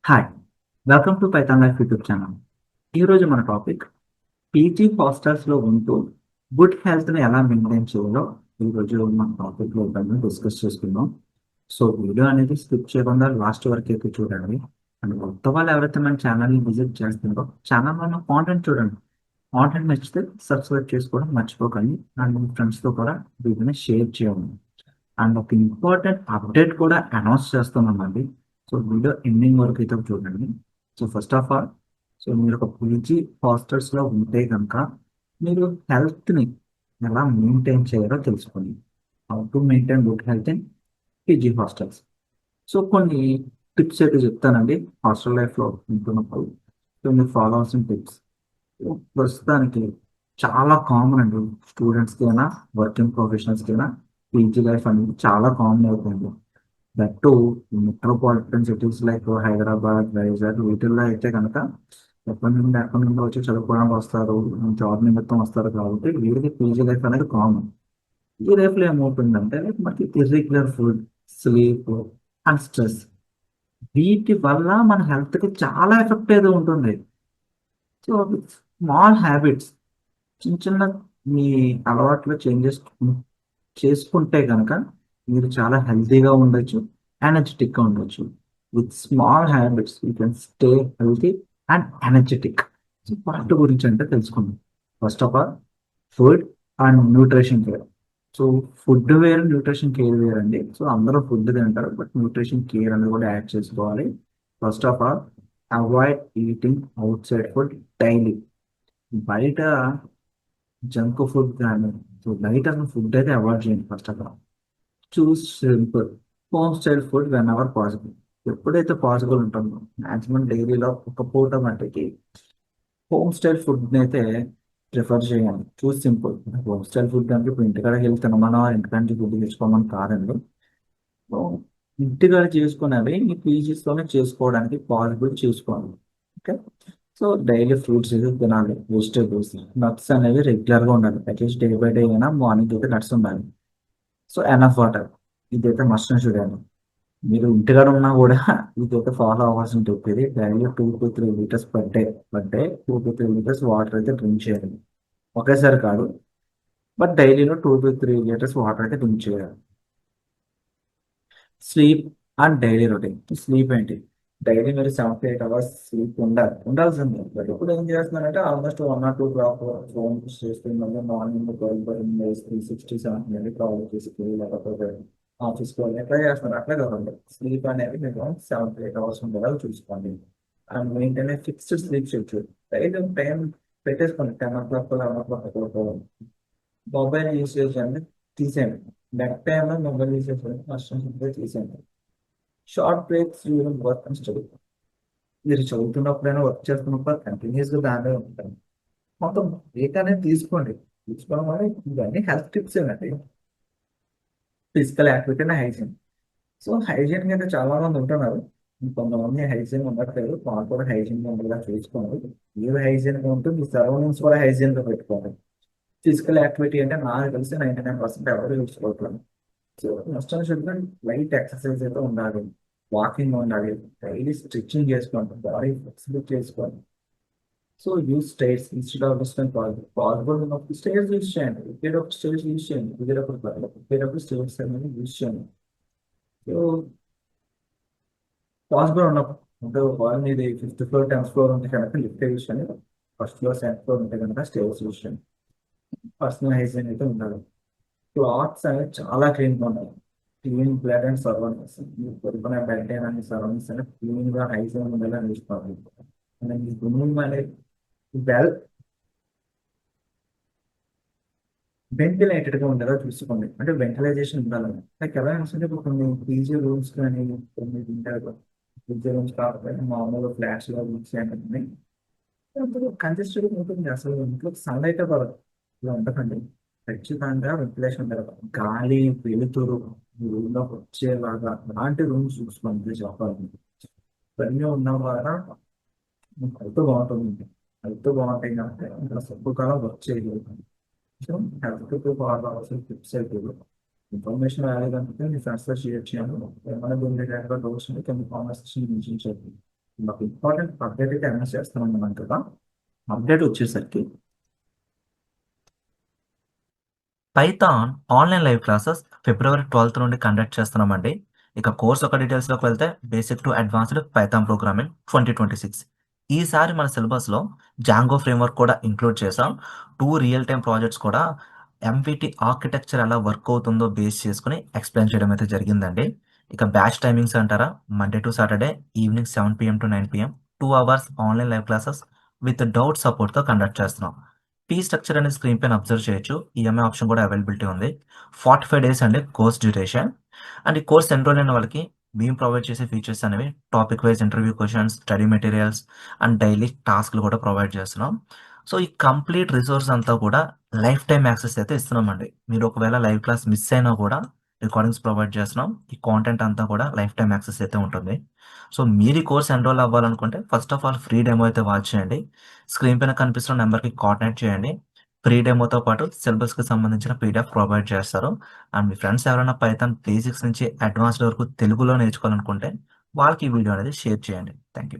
Hi! Welcome to Python life YouTube channel. ఈరోజు మన topic PG హాస్టల్స్‌లో ఉంటూ గుడ్ హెల్త్‌ని ఎలా మెయింటైన్ చేయాలో ఈరోజు మన టాపిక్‌లో డిస్కస్ చేసుకుందాం. సో, వీడియో అనేది స్కిప్ చేయకుండా లాస్ట్ వరకైతే చూడండి. అండ్ కొత్త వాళ్ళు ఎవరైతే మన ఛానల్‌ని విజిట్ చేస్తున్నారో ఛానల్‌లో ఉన్న కాంటెంట్ చూడండి. కాంటెంట్ నచ్చితే సబ్స్క్రైబ్ చేసుకోవడం మర్చిపోకండి. అండ్ మీ ఫ్రెండ్స్‌తో కూడా వీడియోని షేర్ చేయండి. అండ్ ఒక ఇంపార్టెంట్ అప్డేట్ కూడా అనౌన్స్ చేస్తున్నామండి. సో, వీడియో ఎండింగ్ వరకు అయితే చూడండి. సో, ఫస్ట్ ఆఫ్ ఆల్ మీరు ఒక పీజీ హాస్టల్స్‌లో ఉంటే గనక మీరు హెల్త్‌ని ఎలా మెయింటైన్ చేయాలో తెలుసుకోండి. How to maintain good health in PG hostels. So, కొన్ని టిప్స్ అయితే చెప్తానండి హాస్టల్ లైఫ్‌లో ఉంటున్నప్పుడు. సో, మీరు ఫాలో అవ్వాల్సిన టిప్స్. ప్రస్తుతానికి చాలా కామన్ అండి. స్టూడెంట్స్‌కైనా, వర్కింగ్ ప్రొఫెషనల్స్‌కైనా పీజీ లైఫ్ అనేది చాలా కామన్ అయిపోయింది. That two metropolitan cities like Hyderabad, Vizag వీటిల్లో అయితే గనక ఎక్కడి నుండో వచ్చి చదువుకోవడానికి వస్తారు. జాబ్ నిమిత్తం వస్తారు కాబట్టి వీళ్ళకి పీజీ లైఫ్ అనేది కామన్. ఈ లైఫ్‌లో ఏమవుతుందంటే మనకి irregular food, sleep and stress వీటి వల్ల మన హెల్త్‌కి చాలా ఎఫెక్ట్ అయితే ఉంటుంది. సో, స్మాల్ హ్యాబిట్స్ చిన్న చిన్న మీ అలవాట్లో చేంజెస్ చేసుకుంటే గనక మీరు చాలా హెల్తీగా ఉండొచ్చు. ఎనర్జిటిక్‌గా ఉండొచ్చు. With small habits you can stay healthy and energetic. So, వాటి గురించి అంటే తెలుసుకుందాం. First of all food and nutrition care. So, food వేరు, న్యూట్రిషన్ కేర్ వేరండి. సో, అందరూ ఫుడ్ తింటారు. బట్ న్యూట్రిషన్ కేర్ అనేది కూడా యాడ్ చేసుకోవాలి. First of all avoid eating outside food daily. బయట జంక్ ఫుడ్ గాని, సో బయట అసలు ఫుడ్ అయితే అవాయిడ్ చేయండి first of all. Choose simple home style food when ever possible. ఎప్పుడైతే పాసిబుల్ ఉంటుందో మాక్సిమం డైలీలో ఒక పూట మట్టికి హోమ్ స్టైల్ ఫుడ్‌ని అయితే ప్రిఫర్ చేయండి. చూస్ సింపుల్. హోమ్ స్టైల్ ఫుడ్ అంటే ఇప్పుడు ఇంటికాడకి వెళ్లి తినమనో, ఇంటికాడ నుంచి ఫుడ్ తెచ్చుకోమని కాదండి. సో, ఇంటికాడ చేసుకునేవి మీ పీజీస్‌లోనే చేసుకోవడానికి పాసిబుల్ చూసుకోండి. ఓకే. సో, డైలీ ఫ్రూట్స్ అయితే తినాలి. వెజిటబుల్స్, నట్స్ అనేవి రెగ్యులర్‌గా ఉండాలి. అట్‌లీస్ట్ డే బై డే అయినా మార్నింగ్ అయితే నట్స్ ఉండాలి. So, enough water. ఇదైతే మస్ట్ అండ్ షుడ్ అండి. మీరు ఇంటికాడ ఉన్నా గూడా ఇదైతే ఫాలో అవ్వాల్సిన టిప్ ఇది. Daily 2-3 litres per day 2-3 litres water అయితే డ్రింక్ చేయాలి. ఒకేసారి కాదు. బట్ డైలీలో 2-3 లీటర్స్ వాటర్ అయితే డ్రింక్ చేయాలి. Sleep and daily routine. Sleep ఏంటి? డైలీ మీరు 7-8 అవర్స్ స్లీప్ ఉండాలి. ఉండాల్సిందే. బట్ ఇప్పుడు ఏం చేస్తున్నారంటే ఆల్మోస్ట్ 1 ఆర్ 2 ఫోన్ యూజ్ చేస్తున్నారు. మార్నింగ్ 12 లేసి 3-6-7 కాలేజ్ తీసుకెళ్ళి లేకపోతే ఆఫీస్‌కి వెళ్ళి ఎట్లా చేస్తున్నారు. అట్లా కాదండి. స్లీప్ అనేది మీకు 7-8 అవర్స్ ఉండేలాగా చూసుకోండి. And maintain a fixed sleep schedule. Daily ఒక టైం పెట్టేసుకోండి. 10:00, 11:00 పడుకోవాలి. మొబైల్ యూసేజ్ అనేది తీసేయండి. బెడ్ టైమ్‌లో మొబైల్ యూసేజ్ అనేది మస్ట్ అండ్ షుడ్‌గా తీసేయండి. Short breaks during work and study. మీరు చదువుతున్నప్పుడైనా, వర్క్ చేస్తున్నప్పుడు కంటిన్యూయస్‌గా దానిలో ఉంటాను. మొత్తం బ్రేక్ అనేది తీసుకోండి. తీసుకోవడం వల్ల ఇవన్నీ హెల్త్ టిప్సేనండి. Physical activity and hygiene. So, హైజీన్‌గా అయితే చాలా మంది ఉంటున్నారు. కొంతమంది హైజీన్‌గా ఉండట్లేదు. వాళ్ళు కూడా హైజీన్‌గా ఉండేలా చూసుకోండి. మీరు హైజీన్‌గా ఉంటూ మీ సరౌండింగ్స్ కూడా హైజీన్‌గా పెట్టుకోండి. ఫిజికల్ యాక్టివిటీ అంటే నాకు తెలిసి 99% ఎవరు చూసుకోవట్లేదు. సో, మస్ట్ అండ్ షుడ్‌గా లైట్ ఎక్సర్‌సైజ్ అయితే ఉండాలి. వాకింగ్ ఉండాలి. డైలీ స్ట్రెచింగ్ చేసుకోండి. బాడీ ఫ్లెక్సిబుల్ చేసుకోండి. So, use stairs instead of distant possible ఉన్నప్పుడు స్టైర్స్ యూజ్ చేయండి. ఎక్కేటప్పుడు స్టైర్స్ యూజ్ చేయండి. దిగేటప్పుడు పర్లేదు. ఎక్కేటప్పుడు స్టైర్స్ అనేది యూజ్ చేయండి. సో, పాసిబుల్ ఉన్నప్పుడు అంటే ఒకవేళ మీది ఫిఫ్త్ ఫ్లోర్, 10థ్ ఫ్లోర్ ఉంటే కనుక లిఫ్ట్ యూజ్ చేయండి. ఫస్ట్ ఫ్లోర్, సెకండ్ ఫ్లోర్ ఉంటే కనుక స్టైర్స్ యూజ్ చేయండి. పర్సనల్ హైజీన్ అయితే ఉండాలి. క్లాత్స్ అనేవి చాలా క్లీన్‌గా ఉండాలి. Clean blood and surroundings. మీరు పడుకునే బెడ్ and సరౌండింగ్స్ అనేవి క్లీన్‌గా, హైజీన్‌గా ఉండేలా చూసుకోవాలి. అండ్ మీ రూమ్ అనేది వెల్ వెంటిలేటెడ్‌గా ఉండేలా చూసుకోండి. అంటే వెంటిలైజేషన్ ఉండాలండి. లైక్ ఎలా అంటే ఇప్పుడు కొన్ని పీజీ రూమ్స్ కానీ, కొన్ని ఉంటాయి కదా! పీజీ రూమ్స్ కాకపోయినా మామూలు ఫ్లాట్స్‌లో రూమ్స్ ఏంటంటే అప్పుడు కంజెస్టెడ్‌గా ఉంటుంది. అసలు ఇంట్లోకి సన్‌లైటే పడదు. ఇలా ఉండకండి. ఖచ్చితంగా వెంటిలేషన్ ఉండాలి. గాలి, వెలుతురు మీ రూమ్‌లోకి వచ్చేలాగా అలాంటి రూమ్స్ చూసుకోండి చెప్పాలంటే. ఇవన్నీ ఉండడం ద్వారా మీకు హెల్త్ బాగుంటుందండి. హెల్త్ బాగుంటే గనక ఇంకా సుఖంగా వర్క్ చేయగలుగుతాం. సో, హెల్త్‌కి ఫాలో అవ్వాల్సిన టిప్స్ అయితే ఇవి. ఇన్ఫర్మేషన్ వాల్యూ కనుక మీ ఫ్రెండ్స్‌తో షేర్ చేయండి. ఏమైనా దీని రిలేటెడ్‌గా డౌట్స్ ఉంటే కింద కామెంట్ సెక్షన్‌లో మెన్షన్ చేయండి. ఒక ఇంపార్టెంట్ అప్డేట్ అయితే అనౌన్స్ చేస్తున్నాం కదా. అప్డేట్ వచ్చేసరికి పైథాన్ ఆన్లైన్ లైవ్ క్లాసెస్ ఫిబ్రవరి 12th నుండి కండక్ట్ చేస్తున్నామండి. ఇక కోర్స్ ఒక డీటెయిల్స్లోకి వెళ్తే basic to advanced Python programming 2026. ఈసారి మన సిలబస్లో జాంగో ఫ్రేమ్వర్క్ కూడా ఇంక్లూడ్ చేసాం. 2 రియల్ టైమ్ ప్రాజెక్ట్స్ కూడా ఎంవిటి ఆర్కిటెక్చర్ ఎలా వర్క్ అవుతుందో బేస్ చేసుకుని ఎక్స్ప్లెయిన్ చేయడం అయితే జరిగిందండి. ఇక బ్యాచ్ టైమింగ్స్ అంటారా, Monday to Saturday evening 7 PM to 9 PM 2 hours online live classes with doubt సపోర్ట్తో కండక్ట్ చేస్తున్నాం. ఫీ స్ట్రక్చర్ అనేది స్క్రీన్ పైన అబ్జర్వ్ చేయొచ్చు. ఈఎంఐ ఆప్షన్ కూడా అవైలబిలిటీ ఉంది. 45 డేస్ అండి కోర్స్ డ్యూరేషన్. అండ్ ఈ కోర్స్ ఎన్రోల్ అయిన వాళ్ళకి మేము ప్రొవైడ్ చేసే ఫీచర్స్ అనేవి topic wise interview questions, study materials and daily టాస్క్లు కూడా ప్రొవైడ్ చేస్తున్నాం. సో ఈ కంప్లీట్ రిసోర్స్ అంతా కూడా లైఫ్ టైమ్ యాక్సెస్ అయితే ఇస్తున్నామండి. మీరు ఒకవేళ లైవ్ క్లాస్ మిస్ అయినా కూడా రికార్డింగ్స్ ప్రొవైడ్ చేస్తున్నాం. ఈ కాంటెంట్ అంతా కూడా లైఫ్ టైమ్ యాక్సెస్ అయితే ఉంటుంది. సో మీరు ఈ కోర్స్ ఎన్రోల్ అవ్వాలనుకుంటే first of all free demo అయితే వాచ్ చేయండి. స్క్రీన్ పైన కనిపిస్తున్న నెంబర్‌కి కోఆర్డినేట్ చేయండి. ఫ్రీ డెమోతో పాటు సిలబస్‌కి సంబంధించిన పీడిఎఫ్ ప్రొవైడ్ చేస్తారు. అండ్ మీ ఫ్రెండ్స్ ఎవరైనా పైథాన్ బేసిక్స్ నుంచి అడ్వాన్స్డ్ వరకు తెలుగులో నేర్చుకోవాలనుకుంటే వాళ్ళకి ఈ వీడియో అనేది షేర్ చేయండి. Thank you.